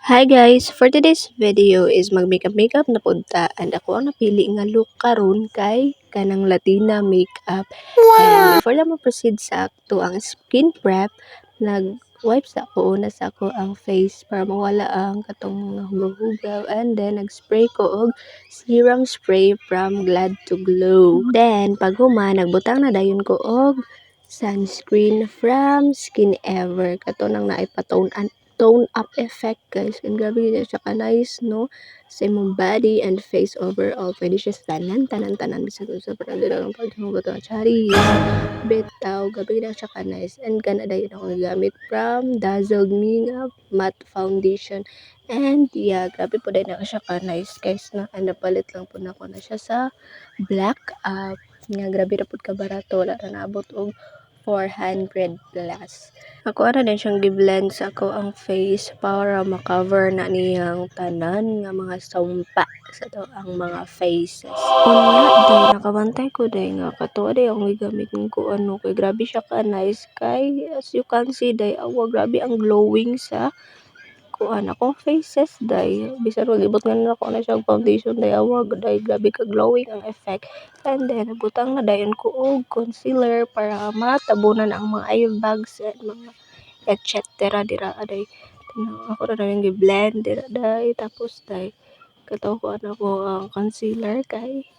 Hi guys! For today's video is mag-makeup na punta and ako ang napili nga look karon kay kanang Latina makeup. And before lang mo-proceed sa akto ang skin prep, nag-wipe sa ako una sa ako ang face para mawala ang katong mga hugaw-hugaw, and then nag-spray ko og serum spray from Glad to Glow. Then pag human nagbutang na dayon ko og sunscreen from Skin Ever. Kato nang tone up effect guys, and grabe yun siya ka nice no sa imong body and face overall. Pwede siya sa tanan bisag sa parang paghugot ang charis bitaw, grabe na siya ka nice. And kana dayon ako gamit from Dazzled Me nga matte foundation, and yeah, grabe po dahil na siya ka nice guys na, and napalit lang po na ako na siya sa black nga grabe na po ka barato, wala na naabot og 400 plus. Ako ara din siyang gi-blend sa ako ang face para makover na niyang tanan nga mga sumpa sa to ang mga faces. Unya day nakabantay ko day nga katuwa day ang gigamit ko ano kay grabe siya ka nice kay as you can see day awa grabe ang glowing sa kuan akong faces day. Bisan magibot nga na ako na siyang foundation day awa day grabe ka glowing ang effect. And then butang na dayon ko og concealer para matabunan ang mga eye bags at mga etc. dira aday. Ako na yung gi-blend dira day, tapos day kataw ko ano ko ang concealer kay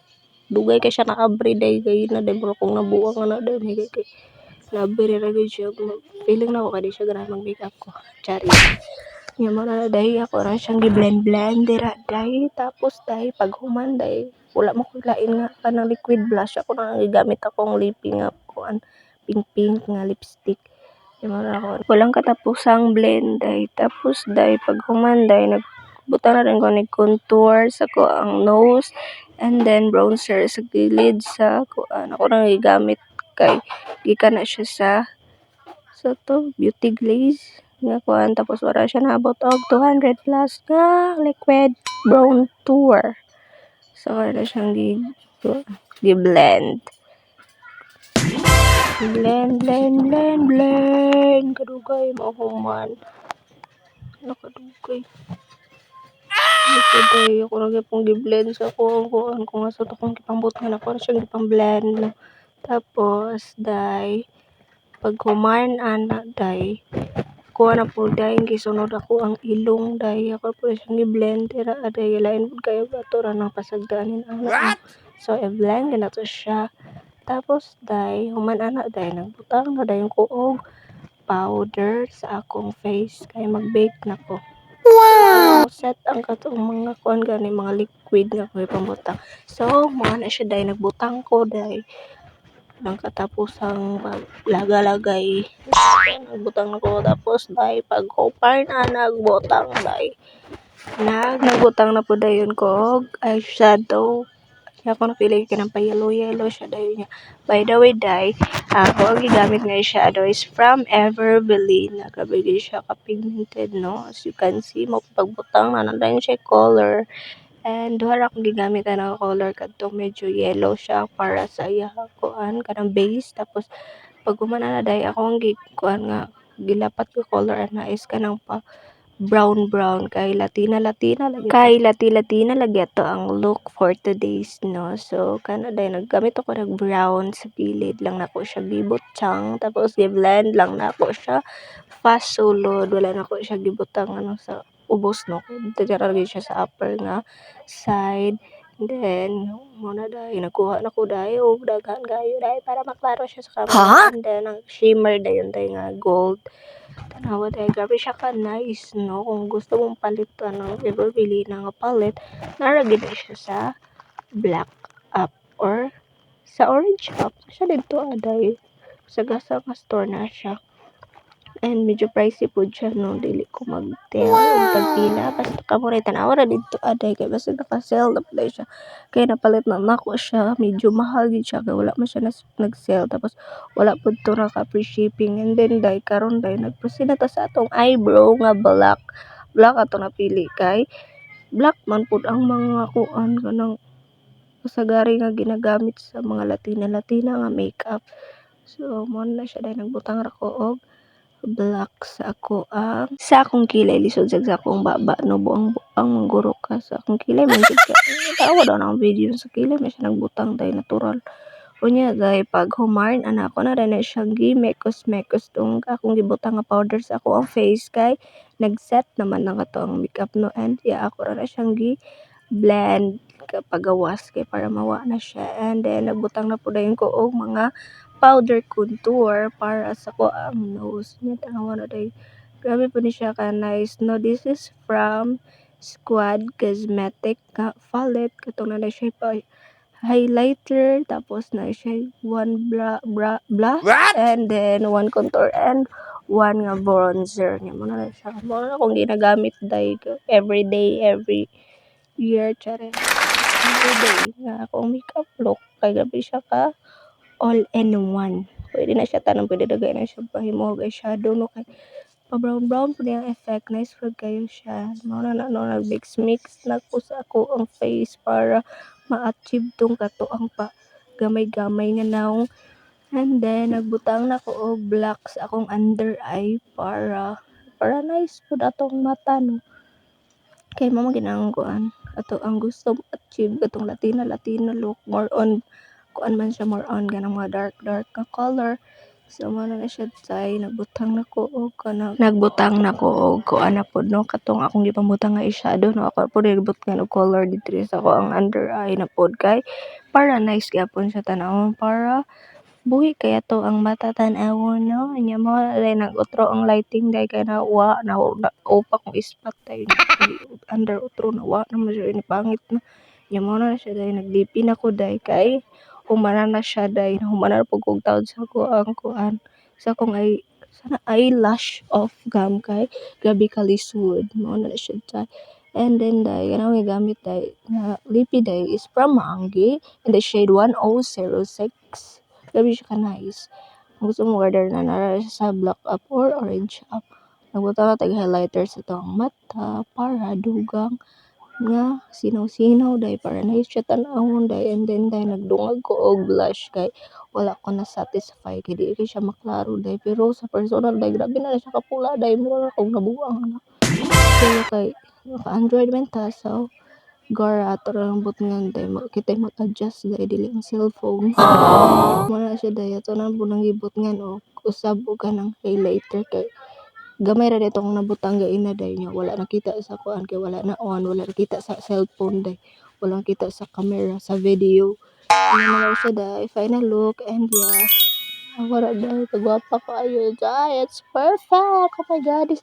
dugay kay siya na abri day kay na day bro kung nabuang na day may kay nabri ra gyud siya. Feeling na ako kay di siya ganahan mag makeup ko chari. Nya mo na day ako ra siyang gi-blend dira day, tapos day pag human day wala mo ko lain nga kanang liquid blush, ako na gigamit akong lippy nga kuan pink nga lipstick. Walang katapusang blend day. Tapos day pag human day nagbutang na rin ko ni contour sa ko ang nose, and then bronzer sa gilid sa kuan. Ako na gigamit kay gikan na siya sa to beauty glaze nga kuan, tapos wala siya naabot og 200 plus nga liquid brown tour. So wala siyang gi-blend. Blend kadugay mahuman nakadugay day ako lagi pong gi-blend sa kuan kung asa to kung gipambot nga ako siyang gipang-blend no. Tapos day pag human ana day kuha na po day gisunod ako ang ilong day, ako po siyang gi-blend dira aday lain pud kayo bato ra nang pasagdanin ana. So i-blend na to siya. Tapos day human ana day nagbutang na dayon ko og powder sa akong face kay mag-bake na ko. Wow! Set ang katong mga kuan gani mga liquid nga ko pambutang. So mga na siya day nagbutang ko day nang katapusang paglaga-lagay nagbutang na ko, tapos day pag hopar na nagbutang day nagbutang na po dayon ko og eyeshadow. Ako napili ka ng pa-yellow siya dayon niya. By the way day, ako ang gigamit nga eyeshadow is from Everbeline. Nakabigay siya ka-pigmented no. As you can see mo pagbutang na dayon siya color. And duha ra akong gigamit na color kadto medyo yellow siya para sa iya kuan kanang base. Tapos pag humana na day ako ang kuan nga gilapat ko color na is kanang pa brown kay Latina lagi ato ang look for today's no. So kana day naggamit ako ng brown sa gilid lang nako siya gibutang, tapos gi-blend lang nako siya fast sulod, wala nako siya gibutang ano sa ubos no. Dira gyud siya sa upper nga side. Then muna day nakuha na ko day og daghan kayo day para maklaro siya sa camera. And then ang shimmer dayon day nga gold. Tanawa day grabe siya ka nice no. Kung gusto mong palitan ng Everbeline nga palit, nara gid siya sa black up or sa orange up. Siya dito aday sa gasa nga store na siya. And medyo pricey po siya no, dili ko mag-tell og tagpila basta kamo ray tanawa ra dito aday kay basta naka-sale na pala siya. Kay napalit na nako siya, medyo mahal gid siya kay wala man siya nag-sale, tapos wala pud to naka free shipping. And then day karon day nag-proceed na ta sa atong eyebrow nga black ato napili kay black man pud ang mga kuan kanang kasagari nga ginagamit sa mga Latina nga makeup. So mo na siya day nagbutang ra ko og black sa akong kilay lisod sa akong baba no buang mangguro ka sa akong kilay man jud ka. Tawa daw na ang video sa kilay man siya nagbutang dahil natural. Unya dahil pag humarn ana ko na rin na siyang gimekos-mekos tong akong gibutang nga powder sa ako ang face kay nag-set naman na to ang makeup no and ako ra na siyang blend pagawas kay para mawa na siya and then nagbutang na po dayon ko og mga powder contour para sa ko ang nose niya tanawa na day grabe po ni siya ka nice no. This is from Squad Cosmetic palette katong na siya pa highlighter tapos na siya one blush and then one contour and one nga bronzer niya mo na siya mo na akong ginagamit day every year chare everyday nga akong makeup look kay gabi siya ka all in one. Pwede na siya tanong, pwede dagay na siya pahimuog eyeshadow no kay pa brown brown po niyang effect. Nice po kayo siya. Muna na no nag-mix na ko sa ako ang face para ma-achieve tong kato ang pa gamay-gamay nga naong. And then nagbutang na ko og black sa akong under eye para nice po atong mata no. Kay mamo ginang kuan ato ang gusto achieve katong Latina look more on kuan man siya more on ganang mga dark ka color. So mo na siya tay nagbutang na ko og kuan na pod no katong akong gipambutang nga eyeshadow no ako pod nagbut nga og color dito sa ako ang under eye na pod kay para nice gyapon siya tanawon para buhi kaya to ang mata tan-awon no nya mo lay nag-utro ang lighting day kay na upa kong ispat tay under utro na wa naman siya ni pangit na nya mo na siya day naglipi na ko day kay humana na siya day humana na pug kog taod sa ko ang kuan sa akong eyelash off gum kay grabe ka lisod mo na siya tay. And then day kanang gamit day nga lipi day is from Maanggi in the shade 1006. Grabe siya ka nice. Kung gusto mo order na nara siya sa black up or orange up. Nagbuta na tag highlighter sa to ang mata para dugang nga sinaw-sinaw day para na siya tan-awon day and then day nagdungag ko og blush kay wala ko na satisfy kay di siya maklaro day pero sa personal day grabe na siya kapula day mura kog nabuang ana. Pero kay naka Android man ta so Gara ato lang butngan day kita mag-adjust day dili ang cellphone. Wala siya day ato na bunang gibutngan og usab og kanang highlighter kay gamay ra ditong nabutang gaina day nya wala nakita sa kuan kay wala na on wala nakita sa cellphone day wala nakita sa camera sa video. Ano na siya day final look and yes. Wala day kagwapa kaayo day it's perfect. Oh my god.